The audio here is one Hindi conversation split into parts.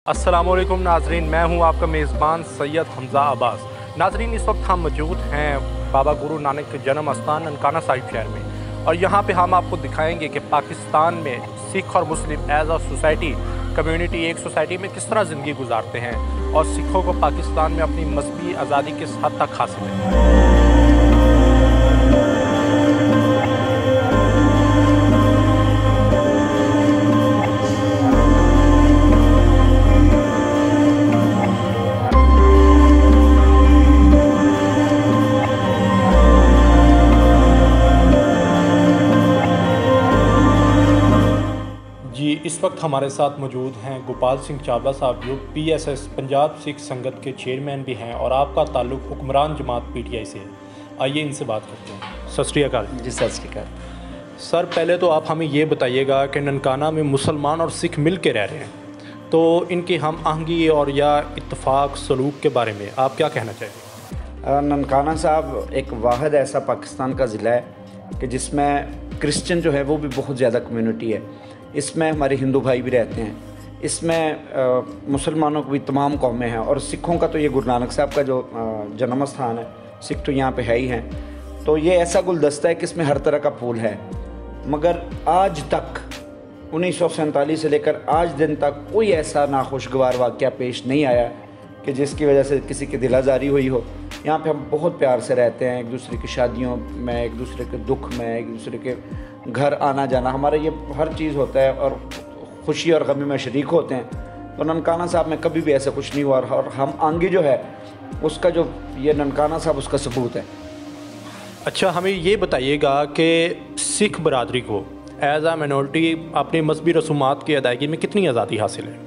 अस्सलामुअलैकुम नाजरीन, मैं हूं आपका मेज़बान सैयद हमज़ा अब्बास। नाजरीन, इस वक्त हम मौजूद हैं बाबा गुरु नानक के जन्म स्थान ननकाना साहिब शहर में, और यहाँ पे हम आपको दिखाएंगे कि पाकिस्तान में सिख और Muslim as a society community एक सोसाइटी में किस तरह ज़िंदगी गुजारते हैं और सिखों को पाकिस्तान में अपनी मजहबी आज़ादी किस हद तक हासिल है। जी, इस वक्त हमारे साथ मौजूद हैं गोपाल सिंह चावला साहब, जो PSS पंजाब सिख संगत के चेयरमैन भी हैं और आपका ताल्लुक़ हुक्मरान जमात PTI से है। आइए इनसे बात करते हैं। सत श्री अकाल। जी सत श्री अकाल। सर, पहले तो आप हमें ये बताइएगा कि ननकाना में मुसलमान और सिख मिल के रह रहे हैं, तो इनकी हम आहंगी और या इत्तफाक सलूक के बारे में आप क्या कहना चाहेंगे? ननकाना साहब एक वाहिद ऐसा पाकिस्तान का ज़िला है कि जिसमें क्रिश्चियन जो है वो भी बहुत ज़्यादा कम्युनिटी है। इसमें हमारे हिंदू भाई भी रहते हैं, इसमें मुसलमानों की भी तमाम कौमें हैं, और सिखों का तो ये गुरु नानक साहब का जो जन्म स्थान है, सिख तो यहाँ पे है ही हैं। तो ये ऐसा गुलदस्ता है कि इसमें हर तरह का फूल है। मगर आज तक 1947 से लेकर आज दिन तक कोई ऐसा नाखुशगवार वाक़या पेश नहीं आया कि जिसकी वजह से किसी की दिल आज़ारी हुई हो। यहाँ पे हम बहुत प्यार से रहते हैं, एक दूसरे की शादियों में, एक दूसरे के दुख में, एक दूसरे के घर आना जाना, हमारा ये हर चीज़ होता है, और खुशी और गमी में शरीक होते हैं। तो ननकाना साहब में कभी भी ऐसा कुछ नहीं हुआ, और हम आगे जो है उसका जो ये ननकाना साहब उसका सबूत है। अच्छा, हमें ये बताइएगा कि सिख बरादरी को एज आ माइनॉरिटी अपनी मजहबी रसूमात की अदायगी में कितनी आज़ादी हासिल है?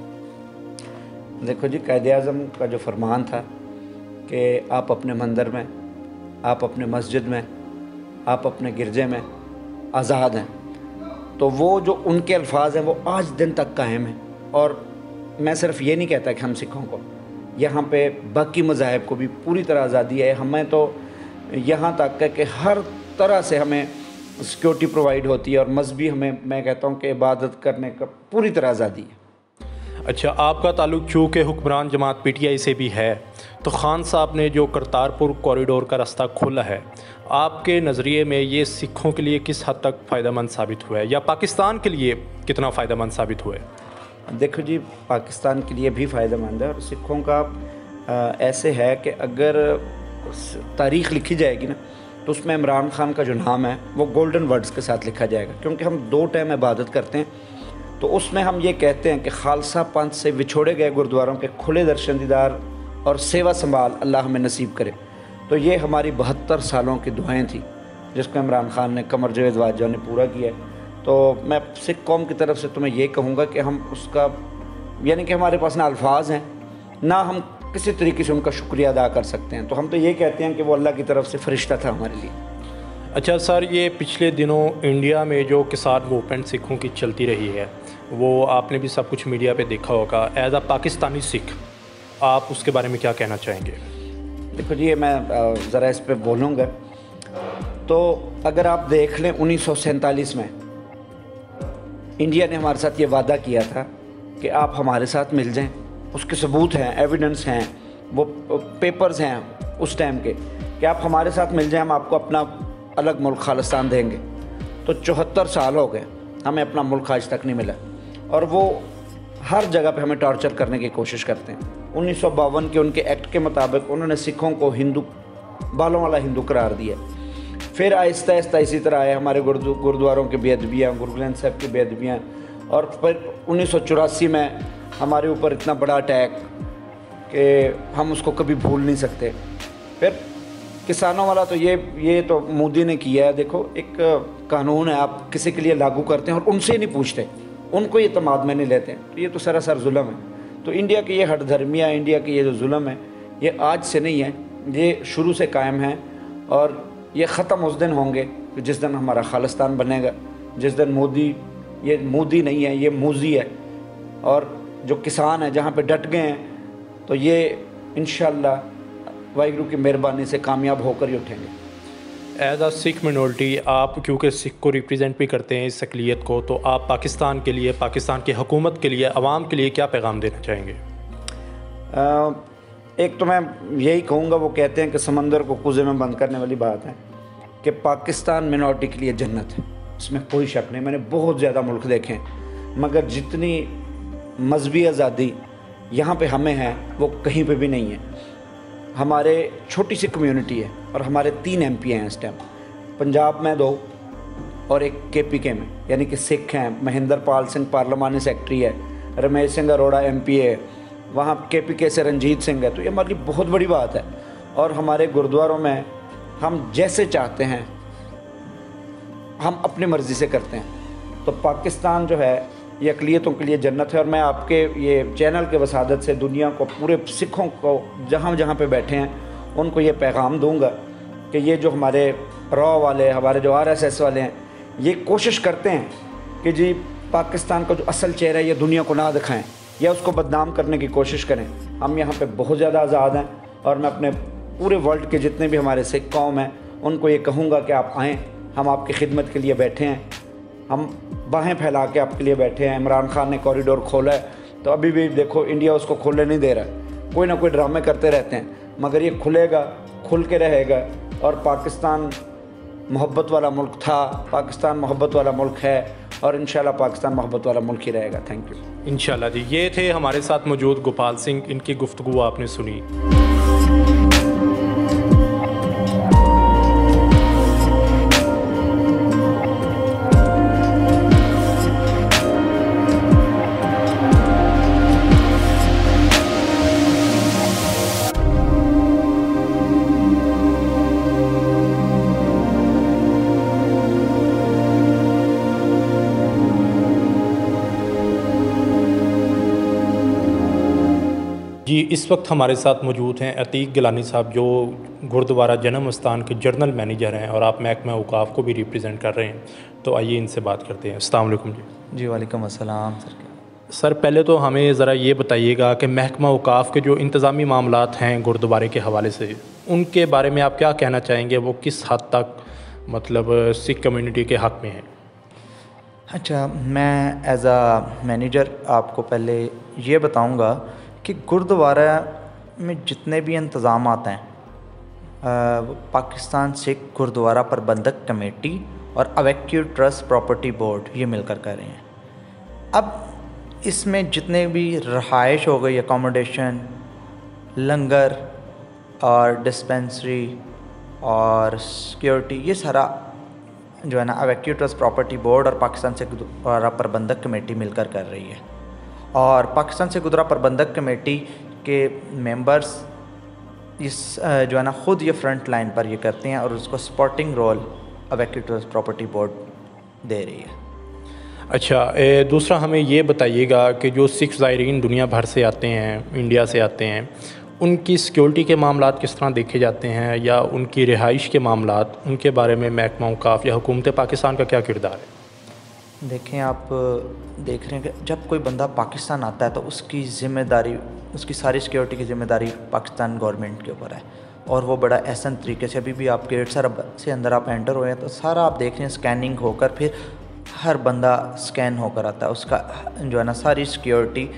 देखो जी, कायद-ए-आज़म का जो फरमान था कि आप अपने मंदिर में, आप अपने मस्जिद में, आप अपने गिरजे में आज़ाद हैं, तो वो जो उनके अल्फाज हैं वो आज दिन तक कायम हैं। और मैं सिर्फ ये नहीं कहता कि हम सिखों को, यहाँ पे बाकी मज़ाहिब को भी पूरी तरह आज़ादी है। हमें तो यहाँ तक है कि हर तरह से हमें सिक्योरिटी प्रोवाइड होती है, और मजहबी हमें, मैं कहता हूँ कि इबादत करने का पूरी तरह आज़ादी है। अच्छा, आपका ताल्लुक़ चूँकि हुक्मरान जमात PTI से भी है, तो ख़ान साहब ने जो करतारपुर कॉरिडोर का रास्ता खोला है, आपके नज़रिए में ये सिखों के लिए किस हद तक फ़ायदेमंद साबित हुआ है, या पाकिस्तान के लिए कितना फ़ायदेमंद साबित हुआ है? देखो जी, पाकिस्तान के लिए भी फ़ायदेमंद है, और सिखों का ऐसे है कि अगर तारीख़ लिखी जाएगी ना, तो उसमें इमरान खान का जो नाम है वो गोल्डन वर्ड्स के साथ लिखा जाएगा, क्योंकि हम 2 टाइम इबादत करते हैं। तो उसमें हम ये कहते हैं कि खालसा पंथ से विछोड़े गए गुरुद्वारों के खुले दर्शन दीदार और सेवा संभाल अल्लाह हमें नसीब करे। तो ये हमारी 72 सालों की दुआएं थी, जिसको इमरान खान ने, कमर जावेद बाजवा ने पूरा किया है। तो मैं सिख कौम की तरफ से तुम्हें ये कहूँगा कि हम उसका, यानी कि हमारे पास ना अल्फाज हैं, ना हम किसी तरीके से उनका शुक्रिया अदा कर सकते हैं। तो हम तो ये कहते हैं कि वो अल्लाह की तरफ से फ़रिश्ता था हमारे लिए। अच्छा सर, ये पिछले दिनों इंडिया में जो किसान मूवमेंट सिखों की चलती रही है, वो आपने भी सब कुछ मीडिया पे देखा होगा। एज आ पाकिस्तानी सिख आप उसके बारे में क्या कहना चाहेंगे? देखो जी, मैं ज़रा इस पर बोलूँगा। तो अगर आप देख लें 1947 में इंडिया ने हमारे साथ ये वादा किया था कि आप हमारे साथ मिल जाएं। उसके सबूत हैं, एविडेंस हैं, वो पेपर्स हैं उस टाइम के, कि आप हमारे साथ मिल जाएं, हम आपको अपना अलग मुल्क खालिस्तान देंगे। तो 74 साल हो गए, हमें अपना मुल्क आज तक नहीं मिला, और वो हर जगह पे हमें टॉर्चर करने की कोशिश करते हैं। 1952 के उनके एक्ट के मुताबिक उन्होंने सिखों को हिंदू, बालों वाला हिंदू करार दिया। फिर आहिस्ता आहिस्ता इसी तरह आए हमारे गुरुद्वारों की बेअदबियाँ, गुरु ग्रंथ साहब की बेअदबियाँ, और फिर 1984 में हमारे ऊपर इतना बड़ा अटैक कि हम उसको कभी भूल नहीं सकते। फिर किसानों वाला तो ये तो मोदी ने किया है। देखो, एक कानून है, आप किसी के लिए लागू करते हैं और उनसे नहीं पूछते, उनको ये तमाद में नहीं लेते, तो ये तो सरासर जुल्म है। तो इंडिया की ये हठधर्मियाँ, इंडिया की ये जो जुल्म है, ये आज से नहीं है, ये शुरू से कायम है, और ये ख़त्म उस दिन होंगे जिस दिन हमारा खालिस्तान बनेगा, जिस दिन मोदी, ये मोदी नहीं है, ये मूजी है, और जो किसान है जहाँ पे डट गए हैं, तो ये इंशाअल्लाह वाहिगुरू की मेहरबानी से कामयाब होकर ही उठेंगे। एज आ सिख मिनॉरिटी आप क्योंकि सिख को रिप्रेजेंट भी करते हैं, इस अक़लियत को, तो आप पाकिस्तान के लिए, पाकिस्तान की हुकूमत के लिए, आवाम के लिए क्या पैगाम देना चाहेंगे? एक तो मैं यही कहूँगा, वो कहते हैं कि समंदर को कुएं में बंद करने वाली बात है कि पाकिस्तान मिनॉरिटी के लिए जन्नत है, इसमें कोई शक नहीं। मैंने बहुत ज़्यादा मुल्क देखे हैं, मगर जितनी मजहबी आज़ादी यहाँ पे हमें है वो कहीं पे भी नहीं है। हमारे छोटी सी कम्युनिटी है और हमारे 3 MP हैं इस टाइम, पंजाब में 2 और एक KPK में, यानी कि सिख हैं। महेंद्र पाल सिंह पार्लिमानी सेक्रेटरी है, रमेश सिंह अरोड़ा MP है, वहाँ KPK से रंजीत सिंह है। तो ये हमारे लिए बहुत बड़ी बात है। और हमारे गुरुद्वारों में हम जैसे चाहते हैं हम अपनी मर्ज़ी से करते हैं। तो पाकिस्तान जो है ये अक़लियतों के लिए जन्नत है। और मैं आपके ये चैनल के वसादत से दुनिया को, पूरे सिखों को जहाँ जहाँ पे बैठे हैं उनको ये पैगाम दूंगा कि ये जो हमारे रॉ वाले, हमारे जो RSS वाले हैं, ये कोशिश करते हैं कि जी पाकिस्तान का जो असल चेहरा है ये दुनिया को ना दिखाएं या उसको बदनाम करने की कोशिश करें। हम यहाँ पे बहुत ज़्यादा आज़ाद हैं और मैं अपने पूरे वर्ल्ड के जितने भी हमारे सिख कौम हैं उनको ये कहूँगा कि आप आएँ, हम आपकी खिदमत के लिए बैठे हैं, हम बाहें फैला के आपके लिए बैठे हैं। इमरान खान ने कॉरिडोर खोला है, तो अभी भी देखो इंडिया उसको खोलने नहीं दे रहा है, कोई ना कोई ड्रामे करते रहते हैं, मगर ये खुलेगा, खुल के रहेगा। और पाकिस्तान मोहब्बत वाला मुल्क था, पाकिस्तान मोहब्बत वाला मुल्क है और इंशाल्लाह पाकिस्तान मोहब्बत वाला मुल्क ही रहेगा। Thank you. इंशाल्लाह जी। ये थे हमारे साथ मौजूद गोपाल सिंह, इनकी गुफ्तगू आपने सुनी। जी, इस वक्त हमारे साथ मौजूद हैं अतीक गिलानी साहब, जो गुरुद्वारा जन्म स्थान के जनरल मैनेजर हैं और आप महकमा औकाफ को भी रिप्रेजेंट कर रहे हैं। तो आइए इनसे बात करते हैं। अस्सलाम वालेकुम जी। जी वालेकुम अस्सलाम सर, पहले तो हमें ज़रा ये बताइएगा कि महकमा औकाफ के जो इंतज़ामी मामलात हैं गुरुद्वारे के हवाले से, उनके बारे में आप क्या कहना चाहेंगे? वो किस हद तक मतलब सिख कम्युनिटी के हक़ में हैं? अच्छा, मैं एज़ आ मैनेजर आपको पहले ये बताऊंगा कि गुरुद्वारा में जितने भी इंतज़ामात हैं पाकिस्तान सिख गुरुद्वारा प्रबंधक कमेटी और अवैक्यू ट्रस्ट प्रॉपर्टी बोर्ड ये मिलकर कर रहे हैं। अब इसमें जितने भी रहाइश हो गई, अकोमोडेशन, लंगर और डिस्पेंसरी और सिक्योरिटी, ये सारा जो है ना अवैक्यू ट्रस्ट प्रॉपर्टी बोर्ड और पाकिस्तान सिख गुरुद्वारा प्रबंधक कमेटी मिलकर कर रही है। और पाकिस्तान सिख गुरुद्वारा प्रबंधक कमेटी के मेंबर्स इस जो है ना ख़ुद ये फ्रंट लाइन पर ये करते हैं और उसको supporting role evacuee trust property board दे रही है। अच्छा, दूसरा हमें ये बताइएगा कि जो सिख ज़ायरीन दुनिया भर से आते हैं, इंडिया से आते हैं, उनकी सिक्योरिटी के मामलात किस तरह देखे जाते हैं या उनकी रिहाइश के मामलात, उनके बारे में महकमा औकाफ या हुकूमत पाकिस्तान का क्या किरदार है? देखें, आप देख रहे हैं कि जब कोई बंदा पाकिस्तान आता है तो उसकी ज़िम्मेदारी, उसकी सारी सिक्योरिटी की ज़िम्मेदारी पाकिस्तान गवर्नमेंट के ऊपर है और वो बड़ा एहसन तरीके से, अभी भी आप गेट से अंदर आप एंटर हुए हैं तो सारा आप देख रहे हैं स्कैनिंग होकर, फिर हर बंदा स्कैन होकर आता है, उसका जो है ना सारी सिक्योरिटी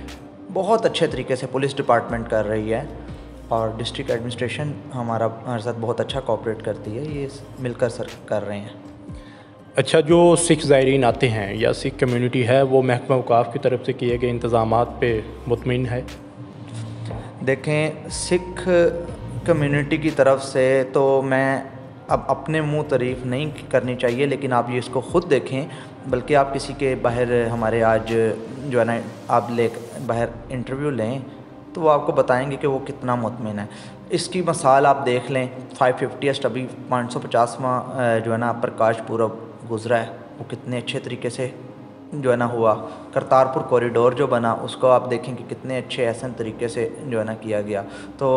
बहुत अच्छे तरीके से पुलिस डिपार्टमेंट कर रही है और डिस्ट्रिक्ट एडमिनिस्ट्रेशन हमारे साथ बहुत अच्छा कोऑपरेट करती है, ये मिलकर सर कर रहे हैं। अच्छा, जो सिख ज़ायरीन आते हैं या सिख कम्युनिटी है वो महकमा औकाफ की तरफ से किए गए इंतज़ामात पे मुतमिन है? देखें, सिख कम्युनिटी की तरफ से तो मैं अब अपने मुंह तारीफ़ नहीं करनी चाहिए, लेकिन आप ये इसको ख़ुद देखें, बल्कि आप किसी के बाहर हमारे आज जो है ना आप बाहर इंटरव्यू लें तो वो आपको बताएंगे कि वो कितना मुतमिन है। इसकी मिसाल आप देख लें, 550 अभी 550वां जो है ना प्रकाश पूरब गुज़रा है, वो कितने अच्छे तरीके से जो है ना हुआ। करतारपुर कॉरिडोर जो बना उसको आप देखें कि कितने अच्छे एहसन तरीके से जो है ना किया गया। तो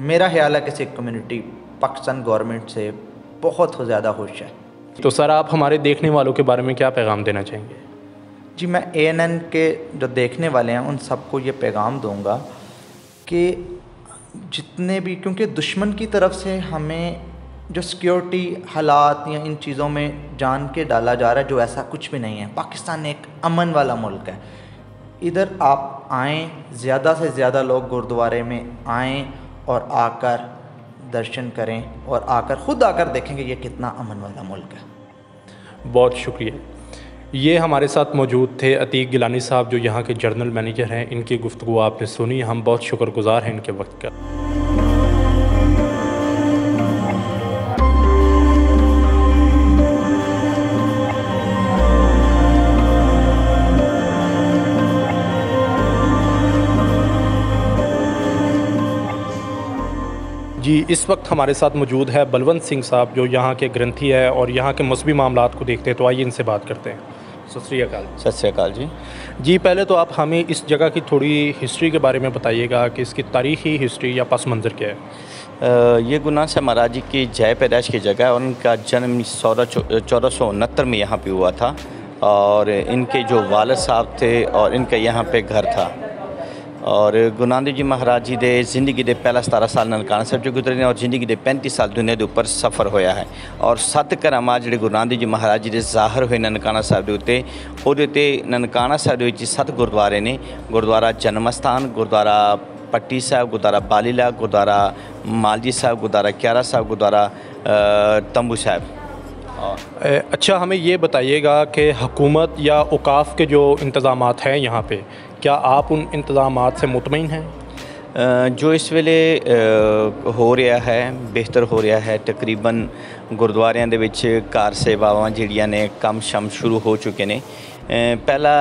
मेरा ख्याल है कि सिख कम्युनिटी पाकिस्तान गवर्नमेंट से बहुत ज़्यादा खुश है। तो सर, आप हमारे देखने वालों के बारे में क्या पैगाम देना चाहेंगे? जी, मैं ANN के जो देखने वाले हैं उन सबको ये पैगाम दूंगा कि जितने भी, क्योंकि दुश्मन की तरफ से हमें जो सिक्योरिटी हालात या इन चीज़ों में जान के डाला जा रहा है, जो ऐसा कुछ भी नहीं है। पाकिस्तान एक अमन वाला मुल्क है, इधर आप आएँ, ज़्यादा से ज़्यादा लोग गुरुद्वारे में आएँ और आकर दर्शन करें और खुद आकर देखेंगे ये कितना अमन वाला मुल्क है। बहुत शुक्रिया। ये हमारे साथ मौजूद थे अतीक गिलानी साहब, जो यहाँ के जनरल मैनेजर हैं। इनकी गुफ्तगू आपने सुनी, हम बहुत शुक्रगुज़ार हैं इनके वक्त का। जी, इस वक्त हमारे साथ मौजूद है बलवंत सिंह साहब, जो यहाँ के ग्रंथी है और यहाँ के मजहबी मामलात को देखते हैं। तो आइए इनसे बात करते हैं। सत श्री अकाल। सत श्री अकाल जी। जी, पहले तो आप हमें इस जगह की थोड़ी हिस्ट्री के बारे में बताइएगा कि इसकी तारीख़ी हिस्ट्री या पस मंज़र क्या है। ये गुरु नानक साहब महाराज जी की जय पैदाइश की जगह है और उनका जन्म 1469 में यहाँ पे हुआ था और इनके जो वालिद साहब थे और इनका यहाँ पे घर था। और गुरु नानक जी महाराज जी दे जिंदगी दे पहला 17 साल ननकाना साहब जो गुजरे ने और जिंदगी दे 35 साल दुनिया के उपर सफ़र होया है। और 7 करामात जिहड़े गुरु नानक जी महाराज जी दे ज़ाहिर हुए ननकाना साहब के उत्ते उहदे ते ननकाना साहब दे विच 7 गुरुद्वारे ने। गुरुद्वारा जन्म स्थान, गुरुद्वारा पट्टी साहब, गुरुद्वारा बालीला, गुरुद्वारा मालजी साहब, गुरुद्वारा क्यारा साहब, गुरुद्वारा तंबू साहब। अच्छा, हमें ये बताइएगा कि हुकूमत या औकाफ के जो इंतज़ामात हैं यहाँ पे, क्या आप उन इंतज़ामात से मुतमईन हैं? जो इस वेले हो रहा है बेहतर हो रहा है। तकरीबन गुरुद्वारियां दे विच कार सेवावां जिहड़ियां ने कम शम शुरू हो चुके ने। पहला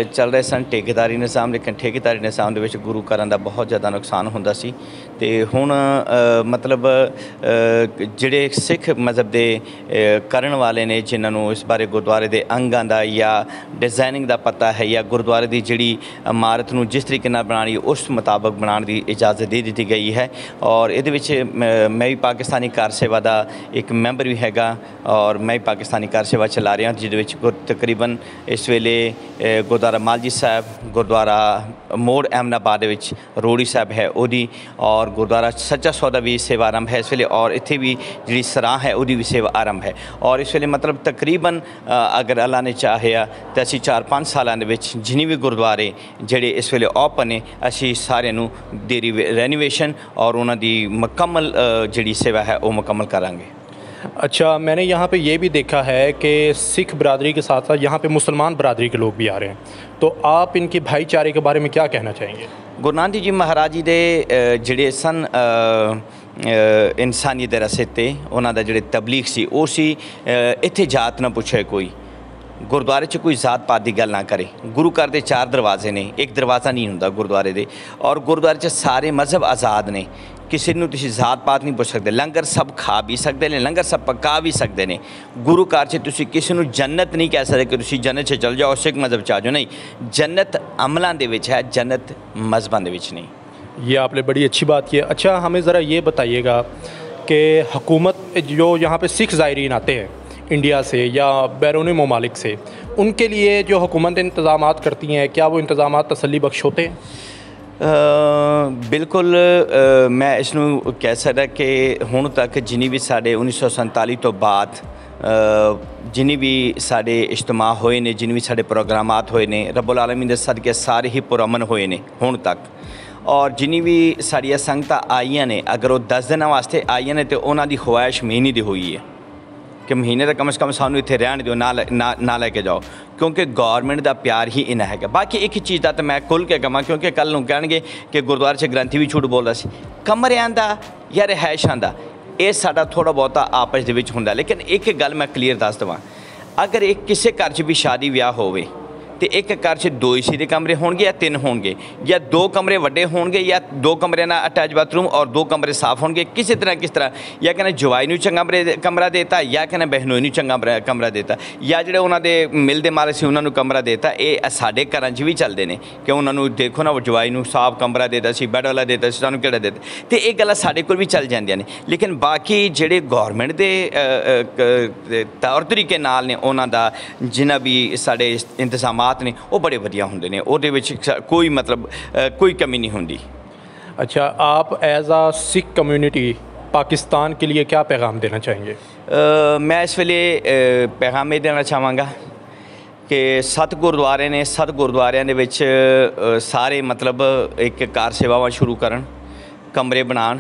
चल रहे सन ठेकेदारी निज़ाम, लेकिन ठेकेदारी निज़ाम दे विच गुरु घरां दा बहुत ज़्यादा नुकसान हुंदा सी ते हुण मतलब जिहड़े सिख मज़हब दे करन वाले ने जिन्हां इस बारे गुरुद्वारे दे अंगां दा या डिज़ाइनिंग दा पता है या गुरुद्वारे दी जिहड़ी इमारत नूं जिस तरीके नाल बनानी उस मुताबिक बनाने की इजाज़त दे दी गई है। और इहदे विच मैं भी पाकिस्तानी कार सेवा दा एक मैंबर भी हैगा और मैं भी पाकिस्तानी कार सेवा चला रहा जिहदे विच तकरीबन इस वेले गुरुद्वारा मालजी साहब, गुरुद्वारा मोड़ अहमदाबाद विच रोड़ी साहब है उहदी, और गुरुद्वारा सच्चा सौदा भी सेवा आरंभ है इस वेले, और इत्थे भी जिहड़ी सराह है उहदी भी सेवा आरंभ है। और इस वेले मतलब तकरीबन अगर अल्लाह ने चाहिया तो असीं 4-5 सालां दे विच जिन्ने भी गुरुद्वारे जिहड़े इस वेले ओपन ने असीं सारिਆਂ ਨੂੰ दी रेनोवेशन और उन्हां दी मुकम्मल जिहड़ी सेवा है वो मुकम्मल करांगे। अच्छा, मैंने यहाँ पे ये भी देखा है कि सिख बरादरी के साथ साथ यहाँ पे मुसलमान बरादरी के लोग भी आ रहे हैं, तो आप इनकी भाईचारे के बारे में क्या कहना चाहेंगे? गुरु नानक जी महाराज जी दे जिहड़े सन इंसानियत दे रस्ते ते उन्हां दा जिहड़े तबलीग सी वो सी इत्थे जात ना पुछे कोई, गुरुद्वारे च कोई जात पात की गल ना करे। गुरु घर के 4 दरवाजे ने, एक दरवाज़ा नहीं हुंदा गुरुद्वारे दे, और गुरुद्वारे च सारे मजहब आज़ाद ने। किसी नूं तुसीं जात पात नहीं पुछ सकते, लंगर सब खा भी सकते हैं, लंगर सब पका भी सकते हैं। गुरु घर च तुसीं किसी नूं जन्नत नहीं कह सकते कि तुसीं जन्नत च चल जाओ सिख मजहब च आ जाओ, नहीं। जन्नत अमलां दे विच है, जन्नत मजहबां दे विच नहीं। ये आपने बड़ी अच्छी बात की है। अच्छा, हमें ज़रा ये बताइएगा कि हुकूमत जो यहाँ पे सिख ज़ायरीन आते हैं इंडिया से या बैरूनी ममालिक से, उनके लिए जो हुकूमत इंतज़ामात करती हैं, क्या वो इंतज़ामात तसल्ली बख्श होते हैं? बिल्कुल मैं इसनूं कह सकदा कि हुण तक जिन्नी भी साढ़े 1947 तो बाद जिन्नी भी साढ़े इज्तिमा होए ने, जिन्नी भी साढ़े प्रोग्रामात होए ने, रब्बुल आलमीन दे सदके सारे ही पुरअमन होए ने हुण तक। और जिन्नी भी साड़ियां संगतां आईयां ने, अगर वो 10 दिनों वास्ते आईयां ने तो उन्हां दी ख्वाहिश महीने दी हुई है कि महीने का कम से कम सानू इत्थे रहन दिओ, ना लैके जाओ, क्योंकि गौरमेंट का प्यार ही इन्ना है। बाकी एक चीज़ का तो मैं खुल के कहां, क्योंकि कल नूं कहणगे कि गुरुद्वारे से ग्रंथी भी झूठ बोलदा सी, कमरियां दा या रिहायशां दा ये साडा थोड़ा बहुता आपस दे विच हुंदा। लेकिन एक गल मैं क्लीयर दस देवां, अगर एक किसी घर च भी शादी ब्याह होवे तो एक घर से 2 AC के कमरे होंगे या 3 होंगे, या 2 कमरे वड्डे होंगे या 2 कमरे ना अटैच बाथरूम और 2 कमरे साफ होंगे, किस तरह या कहना जवाई नूं चंगा कमरा देता, या कहना बहनोई नूं चंगा कमरा देता, या जिहड़े उन्हां दे मिलदे मारे सी उन्हां नूं कमरा देता। ये साडे घरां च भी चलदे ने कि उन्हां नूं देखो ना जवाई नूं साफ कमरा देता सी, बैड वाला देता सी, सानूं किहड़ा देता, तो ये गल्लां साडे कोल भी चल जांदियां ने। लेकिन बाकी जिहड़े गौरमेंट दे तौर तरीके नाल ने उन्हां दा जिन्ना भी साडे इंतजामात ने वो बड़े वधिया होंदे ने, उहदे विच कोई मतलब कोई कमी नहीं होंदी। अच्छा, आप एज आ सिख कम्यूनिटी पाकिस्तान के लिए क्या पैगाम देना चाहेंगे? मैं इस वेले पैगाम ये देना चाहांगा ਕਿ 7 ਗੁਰਦੁਆਰੇ ਨੇ, 7 ਗੁਰਦੁਆਰਿਆਂ ਦੇ ਵਿੱਚ ਸਾਰੇ ਮਤਲਬ ਇੱਕ ਕਾਰ ਸੇਵਾਵਾਂ ਸ਼ੁਰੂ ਕਰਨ, ਕਮਰੇ ਬਣਾਉਣ।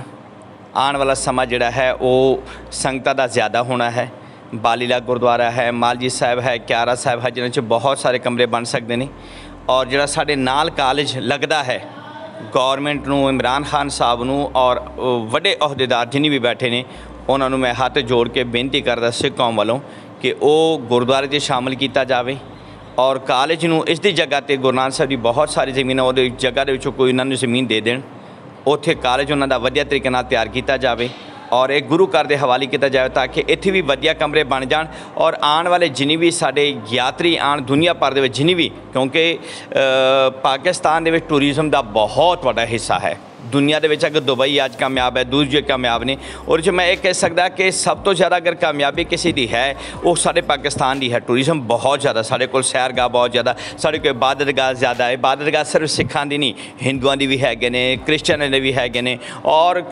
ਆਉਣ ਵਾਲਾ ਸਮਾਂ ਜਿਹੜਾ ਹੈ ਉਹ ਸੰਗਤਾਂ ਦਾ ਜ਼ਿਆਦਾ ਹੋਣਾ ਹੈ। ਬਾਲੀਲਾ ਗੁਰਦੁਆਰਾ ਹੈ, ਮਾਲਜੀ ਸਾਹਿਬ ਹੈ, ਕਿਆਰਾ ਸਾਹਿਬ ਹੈ, ਜਿਨ੍ਹਾਂ 'ਚ ਬਹੁਤ ਸਾਰੇ ਕਮਰੇ ਬਣ ਸਕਦੇ ਨੇ। ਔਰ ਜਿਹੜਾ ਸਾਡੇ ਨਾਲ ਕਾਲਜ ਲੱਗਦਾ ਹੈ, ਗੌਰਮੈਂਟ ਨੂੰ, ਇਮਰਾਨ ਖਾਨ ਸਾਹਿਬ ਨੂੰ ਔਰ ਵੱਡੇ ਅਹੁਦੇਦਾਰ ਜਿੰਨੇ ਵੀ ਬੈਠੇ ਨੇ ਉਹਨਾਂ ਨੂੰ ਮੈਂ ਹੱਥ ਜੋੜ ਕੇ ਬੇਨਤੀ ਕਰਦਾ ਸਿੱਖ ਕੌਮ ਵੱਲੋਂ ਕਿ ਉਹ ਗੁਰਦੁਆਰੇ 'ਚ ਸ਼ਾਮਲ ਕੀਤਾ ਜਾਵੇ ਔਰ ਕਾਲਜ ਨੂੰ ਇਸ ਦੀ ਜਗ੍ਹਾ 'ਤੇ ਗੁਰੂ ਨਾਨਕ ਸਾਹਿਬ ਦੀ ਬਹੁਤ ਸਾਰੀ ਜ਼ਮੀਨ ਉਹਦੀ ਜਗ੍ਹਾ ਦੇ ਵਿੱਚੋਂ ਕੋਈ ਉਹਨਾਂ ਨੂੰ ਜ਼ਮੀਨ ਦੇ ਦੇਣ, ਉੱਥੇ ਕਾਲਜ ਉਹਨਾਂ ਦਾ ਵਧੀਆ ਤਰੀਕੇ ਨਾਲ ਤਿਆਰ ਕੀਤਾ ਜਾਵੇ ਔਰ ਇਹ ਗੁਰੂ ਘਰ ਦੇ ਹਵਾਲੇ ਕੀਤਾ ਜਾਵੇ ਤਾਂ ਕਿ ਇੱਥੇ ਵੀ ਵਧੀਆ ਕਮਰੇ ਬਣ ਜਾਣ ਔਰ ਆਉਣ ਵਾਲੇ ਜਿੰਨੇ ਵੀ ਸਾਡੇ ਯਾਤਰੀ ਆਉਣ ਦੁਨੀਆ ਭਰ ਦੇ ਵਿੱਚ ਜਿੰਨੇ ਵੀ, ਕਿਉਂਕਿ ਪਾਕਿਸਤਾਨ ਦੇ ਵਿੱਚ ਟੂਰਿਜ਼ਮ ਦਾ ਬਹੁਤ ਵੱਡਾ ਹਿੱਸਾ ਹੈ। ਦੁਨੀਆ ਦੇ ਵਿੱਚ ਅਗਰ ਦੁਬਈ ਅੱਜ ਕਾਮਯਾਬ ਹੈ, ਦੂਜੇ ਕਾਮਯਾਬ ਨੇ, ਔਰ ਜੇ ਮੈਂ ਇਹ ਕਹਿ ਸਕਦਾ ਕਿ ਸਭ ਤੋਂ ਜ਼ਿਆਦਾ ਅਗਰ ਕਾਮਯਾਬੀ ਕਿਸੇ ਦੀ ਹੈ ਉਹ ਸਾਡੇ ਪਾਕਿਸਤਾਨ ਦੀ ਹੈ। ਟੂਰਿਜ਼ਮ ਬਹੁਤ ਜ਼ਿਆਦਾ, ਸਾਡੇ ਕੋਲ ਸੈਰਗਾਹ ਬਹੁਤ ਜ਼ਿਆਦਾ, ਸਾਡੇ ਕੋਲ ਇਬਾਦਤਗਾਹ ਜ਼ਿਆਦਾ ਹੈ। ਇਬਾਦਤਗਾਹ ਸਿਰਫ ਸਿੱਖਾਂ ਦੀ ਨਹੀਂ, ਹਿੰਦੂਆਂ ਦੀ ਵੀ ਹੈਗੇ ਨੇ, ਕ੍ਰਿਸਚਨਾਂ ਦੇ ਵੀ ਹੈਗੇ ਨੇ ਔਰ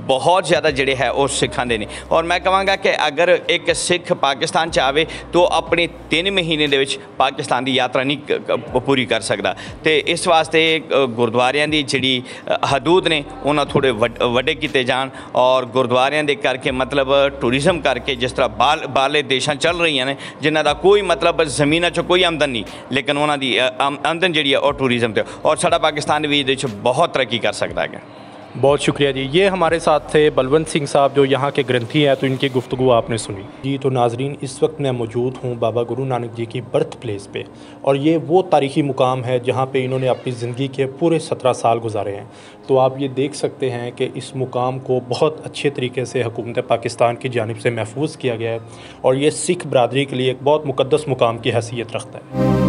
ਬਹੁਤ ਜ਼ਿਆਦਾ ਜਿਹੜੇ ਹੈ ਉਹ ਸਿੱਖਾਂ ਦੇ ਨੇ। ਔਰ ਮੈਂ ਕਹਾਂਗਾ ਕਿ ਅਗਰ ਇੱਕ ਸਿੱਖ ਪਾਕਿਸਤਾਨ 'ਚ ਆਵੇ ਤਾਂ ਆਪਣੇ 3 ਮਹੀਨੇ ਦੇ ਵਿੱਚ ਪਾਕਿਸਤਾਨ ਦੀ ਯਾਤਰਾ ਨਹੀਂ ਪੂਰੀ ਕਰ ਸਕਦਾ। ਅਤੇ ਇਸ ਵਾਸਤੇ ਗੁਰਦੁਆਰਿਆਂ ਦੀ ਜਿਹੜੀ ਹਦੂਦ ਨੇ ਉਹਨਾਂ ਥੋੜ੍ਹੇ ਵੱਡੇ ਕੀਤੇ ਜਾਣ ਔਰ ਗੁਰਦੁਆਰਿਆਂ ਦੇ ਕਰਕੇ ਮਤਲਬ ਟੂਰਿਜ਼ਮ ਕਰਕੇ ਜਿਸ ਤਰ੍ਹਾਂ ਬਾਹਰਲੇ ਦੇਸ਼ਾਂ ਚੱਲ ਰਹੀਆਂ ਨੇ ਜਿਨ੍ਹਾਂ ਦਾ ਕੋਈ ਮਤਲਬ ਜ਼ਮੀਨਾਂ 'ਚੋਂ ਕੋਈ ਆਮਦਨ ਨਹੀਂ, ਲੇਕਿਨ ਉਹਨਾਂ ਦੀ ਆਮਦਨ ਜਿਹੜੀ ਹੈ ਉਹ ਟੂਰਿਜ਼ਮ 'ਤੇ ਔਰ ਸਾਡਾ ਪਾਕਿस्तान भी ਇਹਦੇ 'ਚ बहुत तरक्की कर सकता है। बहुत शुक्रिया जी। ये हमारे साथ थे बलवंत सिंह साहब जो यहाँ के ग्रंथी हैं, तो इनकी गुफ्तगू आपने सुनी जी। तो नाजरीन, इस वक्त मैं मौजूद हूँ बाबा गुरु नानक जी की बर्थ प्लेस पे और ये वो तारीख़ी मुकाम है जहाँ पे इन्होंने अपनी ज़िंदगी के पूरे 17 साल गुजारे हैं। तो आप ये देख सकते हैं कि इस मुकाम को बहुत अच्छे तरीके से हुकूमत पाकिस्तान की जानिब से महफूज किया गया है और ये सिख बरदरी के लिए एक बहुत मुक़द्दस मुकाम की हैसियत रखता है।